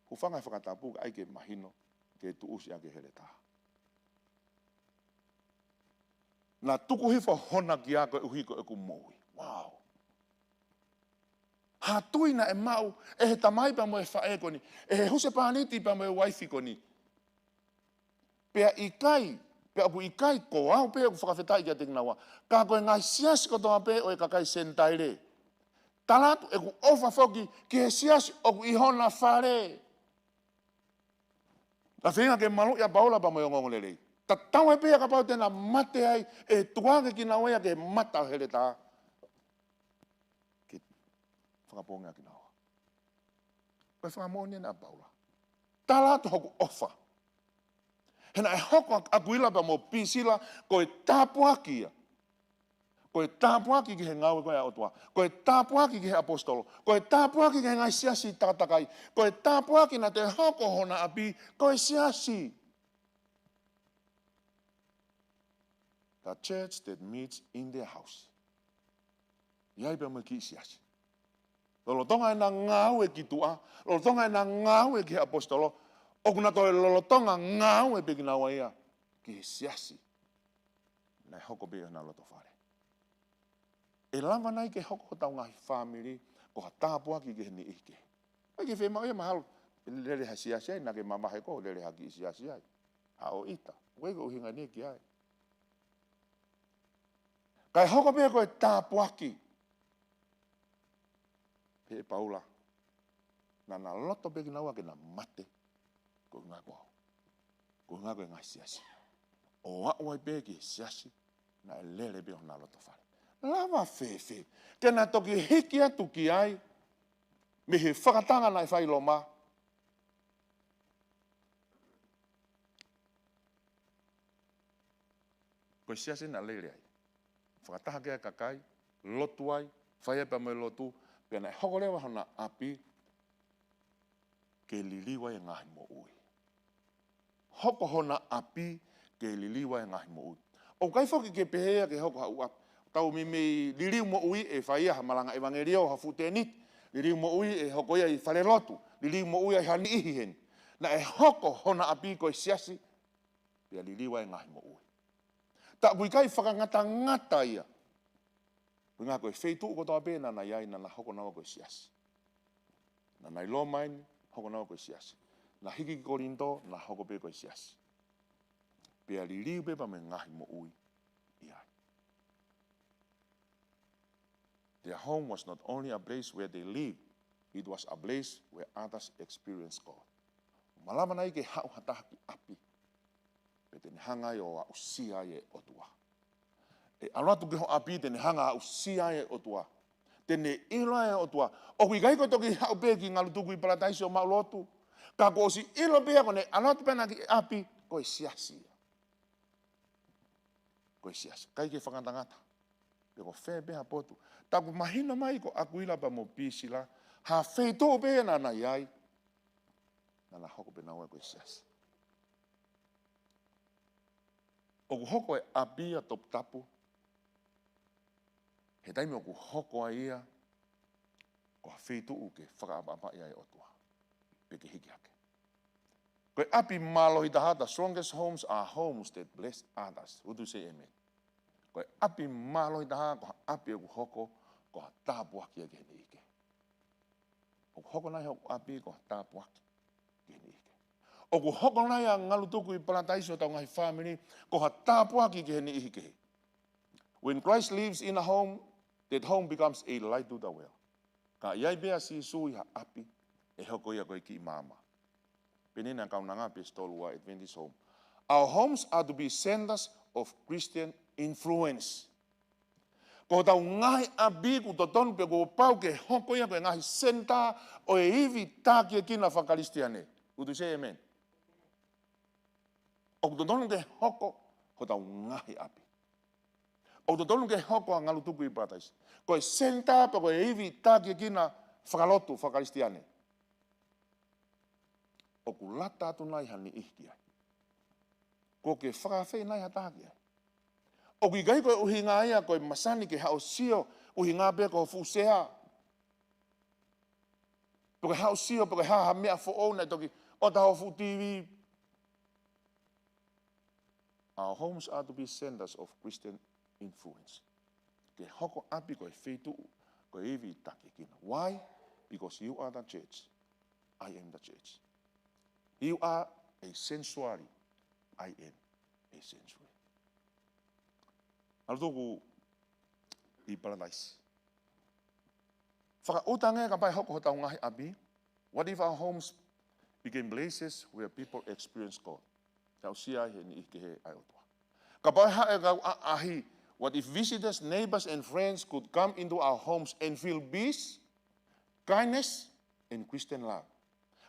Hufanga whakatapu ai ke mahino. Ke tu usi a ke hele taha. Na tuku hifo hona kia koe uhi koe ku mo ui. Wow. Hatuina e mau, e he tamai pa mo e whae koni, e he huse pāniti pa mo e waifi koni. Pea ikai, pea aku ikai ko au pea ku whakawhetai kia te nginawa. Ka koe ngai siasi kotoa pe o e kakai sentaire. Talatu e ku ofa foki ki he siasi o ku ihona whare. La whenga ke malu ia paula pa mo e ngongolelei. Ta tau e pea ka pau tena mate ai, e tuange ki na wea ke mata hele taa. Whakaponga ki nawa. Koe whakamone na paula. Talatu hoku ofa. Hena e hoko akuila pa mo pisila, koe tāpuaki ia. Koe tāpuaki ki he ngau koe a otua. Koe tāpuaki ki he apostolo. Koe tāpuaki ki he ngai siasi tatakai. Koe tāpuaki na te hoko hona api, koe siasi. The church that meets in their house. Iai pa mo ki siasi. Lolotonga e na ngau e ki tua. Lolotonga e na ngau e ki apostolo. O kuna toi lolotonga ngau e peki nawa ia. Ki siasi. Nai hoko be na loto whare. E lama nai ke hoko tau ngahi family. Ko ha tāpua ki ke ni ike. Ai ke whema ia mahalo. Lere ha siasi ai. Na ke mamahe ko lere ha ki siasi ai. Ha o ita. Wego uhinga ni ki ai. Kai hoko be ko e tāpua ki. Pe paula. Na loto pe kinawa ke na mate. Ko ngā kua. Ko ngā koe ngā siasi. O wai pe ki siasi. Na lele pe o na loto whare. Lava whewhe. Ke na toki hiki atu ki ai. Me he whakatanga nai whai loma. Ko siasi na lele ai. Whakataha kia kakai. lotu ai, whai pa mai lotu, pena hoko lewa hana api, ke liliwa e ngahi mo ui. Hoko hona api, ke liliwa e ngahi mo ui. O kai whoki ke pehea ke hoko hau api. Tau mimi liliu mo ui e whaia ha malanga evangelio ha futenit. Liliu mo ui e hoko ia i whare lotu. Liliu mo ui e hani ihi hen. Na e hoko hona api ko e siasi, pia liliwa e ngahi mo ui. Ta kui kai whakangata ngata ia. Kui ngā koe wheitu uko toa pēna na iai na hoko nawa koe siasi. Na nai lo maini, hoko nawa koe siasi. Na hiki ki korinto, na hoko pē koe siasi. Pia liliu pepa me ngahi mo ui iai. Their home was not only a place where they lived, it was a place where others experienced God. Malama nai ke hau hataki api. Tene hanga i o a usia e otua. E anatu ke ho api tene hanga a usia e otua. Tene ilo e otua. O kui kai ko toki hau pe ki ngalu tuku i parataisi o maulotu. Ka ko si ilo pe ko ne anatu pena ki api ko e siasi. Ko e siasi. Kai ke whakantangata. Pe ko whē pe ha potu. Ta ku mahina mai ko akuila pa mo pisila. Ha whē tō pe na na iai. Na hoko pe naua ko e siasi. O ku hoko e api a top tapu. He taimi o ku hoko a ia. Ko a wheitu u ke whakaapa ia e otua. Peke hiki hake. Ko e api malo i taha, the strongest homes are homes that bless others. Utu say amen. Ko e api malo i taha, ko api o ku hoko, ko a tāpuaki a kene ike. O ku hoko nai hoko api, ko a tāpuaki kene ike. O ku hoko nai a ngalu tuku i parataisi o tau ngahi family, ko ha tāpuaki ke hene ihi kehe. When Christ lives in a home, that home becomes a light to the world. Ka iai bea si sui ha api, e hoko ia koe ki mama. Penena kaunanga pestolua Adventist home. Our homes are to be centers of Christian influence. Ko tau ngahi api ku totonu pe ko pau ke hoko ia koe ngahi senta o e iwi tākia kina whakaristiane. Utu say amen. O kutotonu ke hoko, ho tau ngahi api. O kutotonu ke hoko a ngalu tuku i parataisi. Ko e senta pa ko e iwi tākia kina whakalotu, whakaristiane. O ku lata atu nai hani ihki ai. Ko ke whakawhei nai hataki ai. O ki gai koe uhi ngā ia koe masani ke hao sio, uhi ngā pia ko fusea. Po ke hao sio, po ke ha mea fo o nei toki, o ta hofu TV. Our homes are to be centers of Christian influence. Ke hoko api koe whetu, koe iwi taki kina. Why? Because you are the church. I am the church. You are a sanctuary. I am a sanctuary. Alutoku i paradise. Whakautanga ka pai hoko ho tau ngahi api. What if our homes became places where people experience God? Tau sia he ni ike he ai otua. Ka pai hae kau ahi. What if visitors, neighbors and friends could come into our homes and feel peace, kindness and Christian love?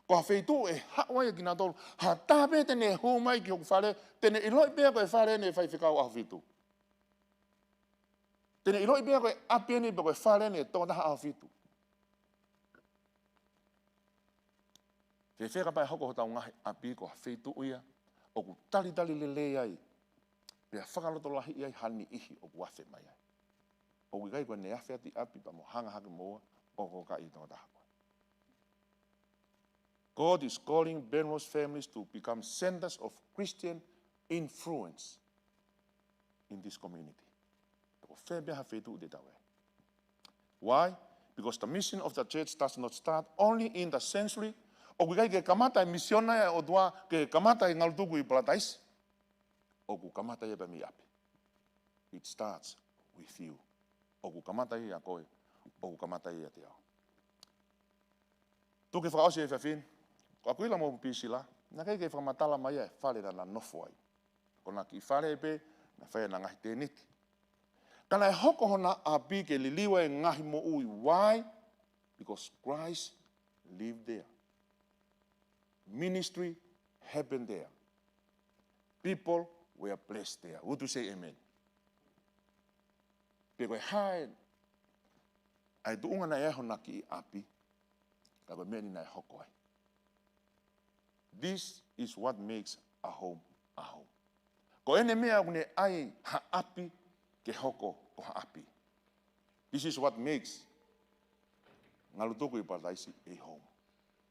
Ko ha wheitu e hawai ki nā tolu. Ha tāpe tene humai ki hoku whare. Tene iloi pia koe whare ne whai whikau ahu whitu. Tene iloi pia koe api ne koe whare ne tōna ahu whitu. Ke wheka pai hoko ho tau ngahi api ko ha wheitu uia. O ku tali le le ai. Pea whakaloto lahi iai hani ihi o ku awhe mai ai. O ku gai koe ne awhe ati api pa mo hanga hake moa o ko ka i tōna taha. God is calling Benros families to become centers of Christian influence in this community. Why? Because the mission of the church does not start only in the sanctuary. O kai ke kamata misiona o tua ke kamata ngal tuku I palatais. O ku kamata ia mi api. It starts with you. O ku kamata ia koe. O ku kamata ia te au. Tu ke whakaosi e whawhin. Ko akuila mo pisila, na kei ke whamatala mai e whare na nofo ai. Ko na ki whare pe, na whaia na ngahi tēniti. Kana e hoko hona api ke liliwa e ngahi mo ui. Why? Because Christ lived there. Ministry happened there. People were blessed there. Would you say amen? Pe koe hae ai tu unga na e hona ki api, ka koe mea ni na e hoko ai. This is what makes a home a home. Ko ene mea une ai ha api ke hoko o ha api. This is what makes ngalutuku i parataisi a home.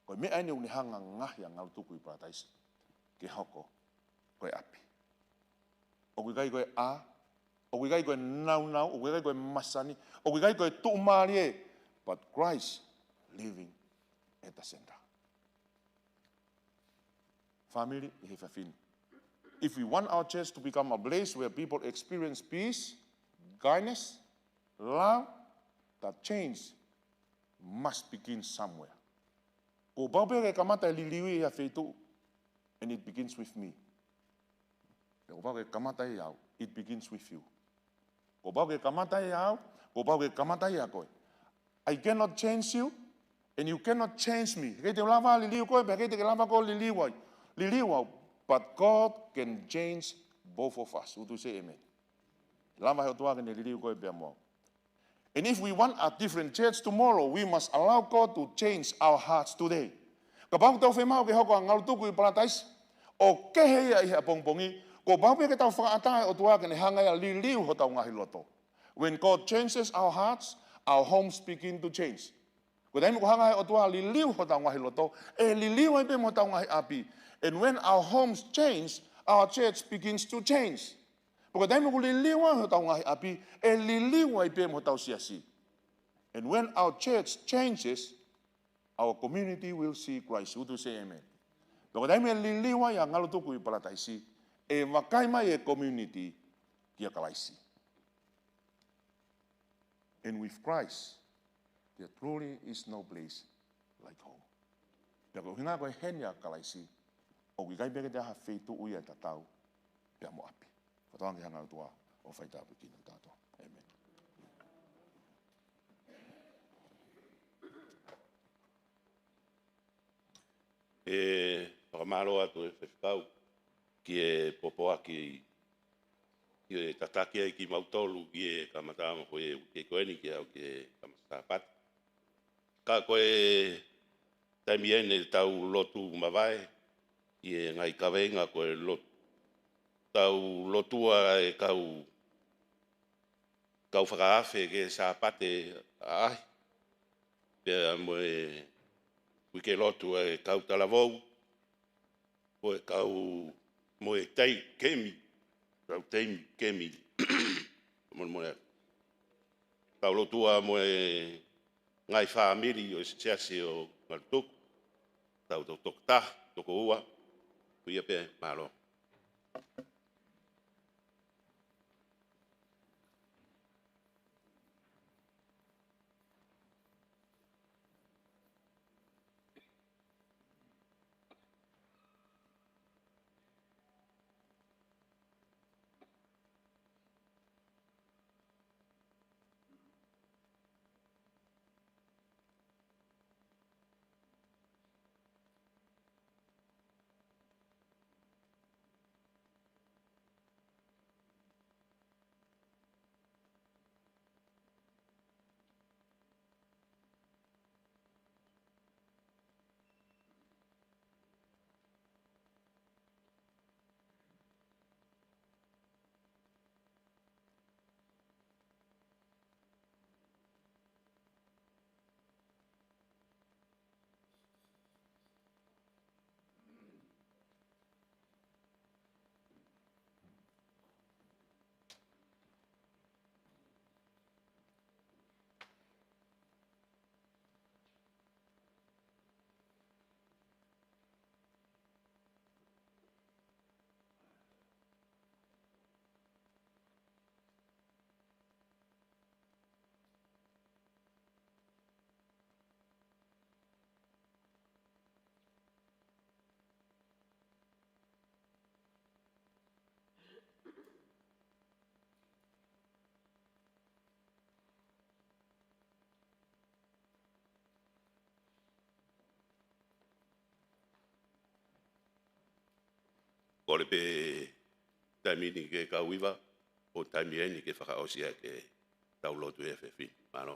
Ko mea ene une hanga ngahia ngalutuku i parataisi ke hoko koe api. O kui kai koe a, o kui kai koe nau, o kui kai koe masani, o kui kai koe tuumari e, but Christ living at the center. Family, if we want our church to become a place where people experience peace, kindness, love, that change must begin somewhere. Ko baube ke kamata liliwi ya feitu, and it begins with me. Ko baube ke kamata ya, it begins with you. Ko baube ke kamata ya, ko baube ke kamata ya koe. I cannot change you, and you cannot change me. Kei te lava liliwi koe, kei te lava ko liliwi. But God can change both of us. Would you say amen? And if we want a different church tomorrow, we must allow God to change our hearts today. Kapag tau whemau ke hoko ang ngalutuku i paratais, o kehea i hea pongpongi, ko bawe ke tau whakaatae o tua ke ne hangaya liliu ho tau ngahi loto. When God changes our hearts, our homes begin to change. Ko taimi ko hangaya o tua liliu ho tau ngahi loto, e liliu ai pe mo tau ngahi api. And when our homes change, our church begins to change. Porque taimi ko liliu ho tau ngahi api, e liliu ai pe mo tau siasi. And when our church changes, our community will see Christ. Would you say amen? Porque taimi liliu ai ang ngalutuku i parataisi, e wakai mai e community kia kalaisi. And with Christ, there truly is no place like home. Pero hinga koe henia kalaisi, o kikai peke te aha feitu uia tatau, pia mo api. Whatoangi hanga utua o whaitapu ki na tātua. Amen. E whakamaro atu e whewhikau ki e popoa ki e tataki e ki mautolu ki e kamatama koe e koeni ki au ki e kamatapati. Ka koe taimi ene tau lotu mawai i e ngai kawenga koe lotu. Tau lotua e kau whakaafe ke sa pate ai. Pea mo e wike lotu e kau talavou. Ko e kau mo e tei kemi. Kau tei kemi. Kau lotua mo e ngai whaamiri o siasi o ngarutuku. Tau tokta, toko ua. Kuia pe malo. Kore pe taimini ke kauiwa, o taimieni ke whakaosia ke taulotu e whewhi. Mano.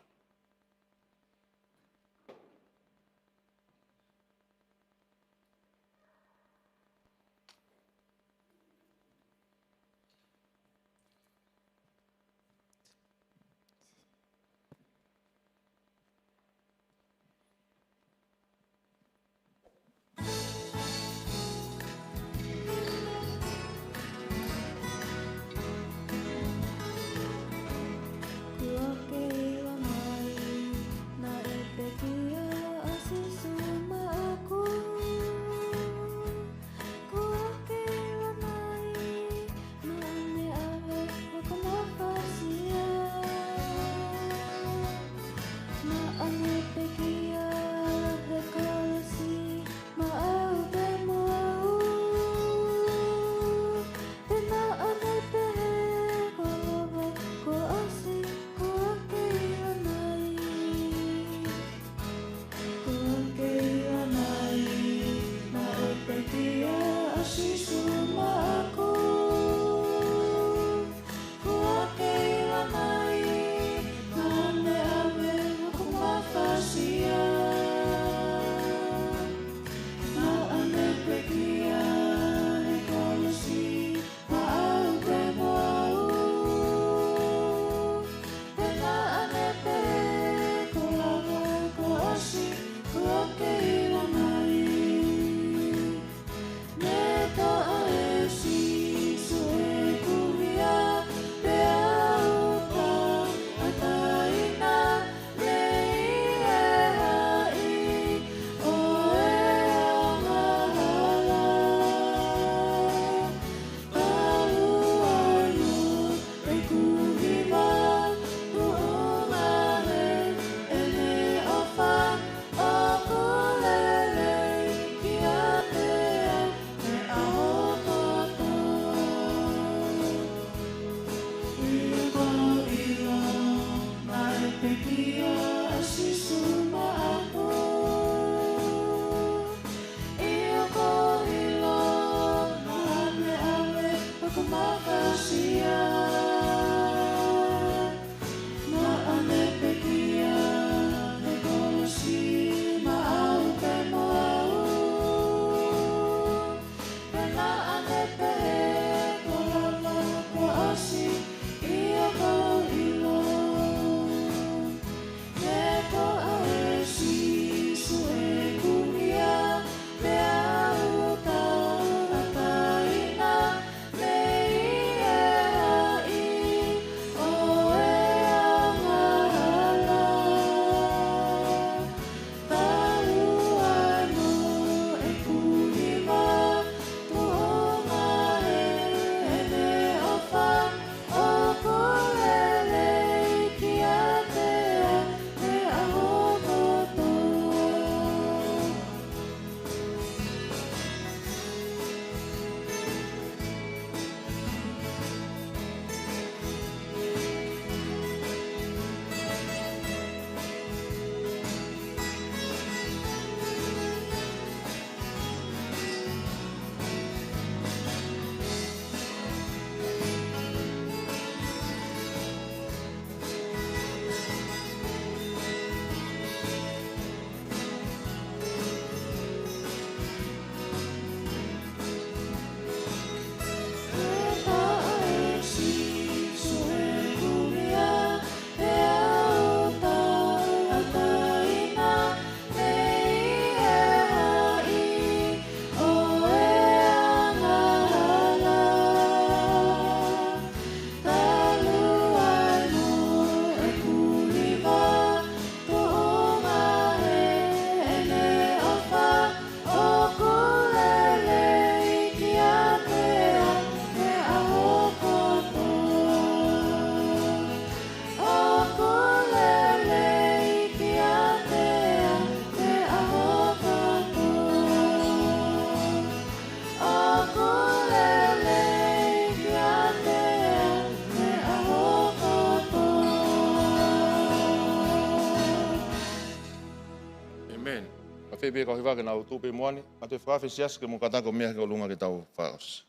be ka hiwa ke na tu pe moani a te fa fesias ke mo kata ko mea ke lunga ke tau faos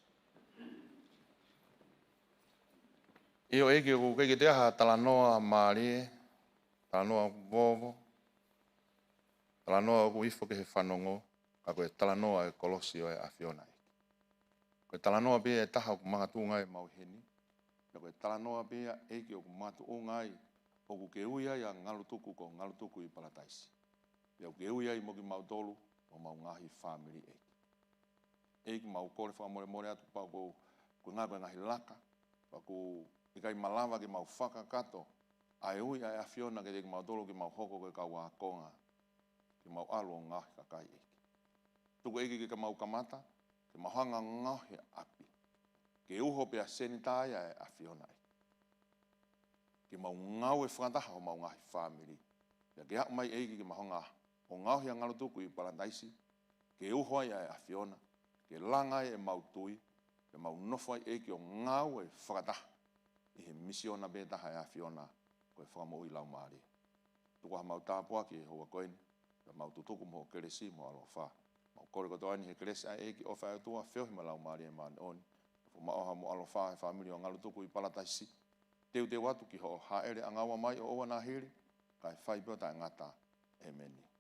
io e ke ko ke te ha talanoa mari talanoa bobo talanoa ko ifo ke he fanongo ka ko talanoa e kolosio e afiona ko talanoa be e taha ko mga tunga e mau heni ko talanoa be e ke ko matu o ngai o ku ke uia ya ngalu tuku ko ngalu tuku I palataisi ya ke uia I mo ki mau tolu o mau ngahi family e ki mau kore fa more more atu pa ko ngago ngahi laka pa ko ikai malawa ki mau faka kato ai uia e afiona ke mau tolu ki mau hoko ke ka wa konga ki mau alo ngahi kakai e tuku e ki mau kamata ke mau hanga ngahi api ke uho pe a senitaya e afiona e ki mau ngau e whakataha o mau ngahi family. Ia ke hak mai eiki ki mahonga o ngau hia ngalo tuku I palandaisi, ke uho ai e afiona, ke langa e mau tui, ke mau nofo ai eiki o ngau e whakataha. I he misiona betaha e afiona koe whakamau I lau maari. Tuku ha mau tāpua ki hoa koeni, ke mau tutuku mo keresi mo alofa. Mau kore kotoani he keresi ai eiki ofa e tua whiohi ma lau maari e maani oni. Mauha mo alofa e family o ngalo tuku I palandaisi. Teu te watu ki ho haere angawa mai o oa na hiri, kai whai pio tai ngata. Amen.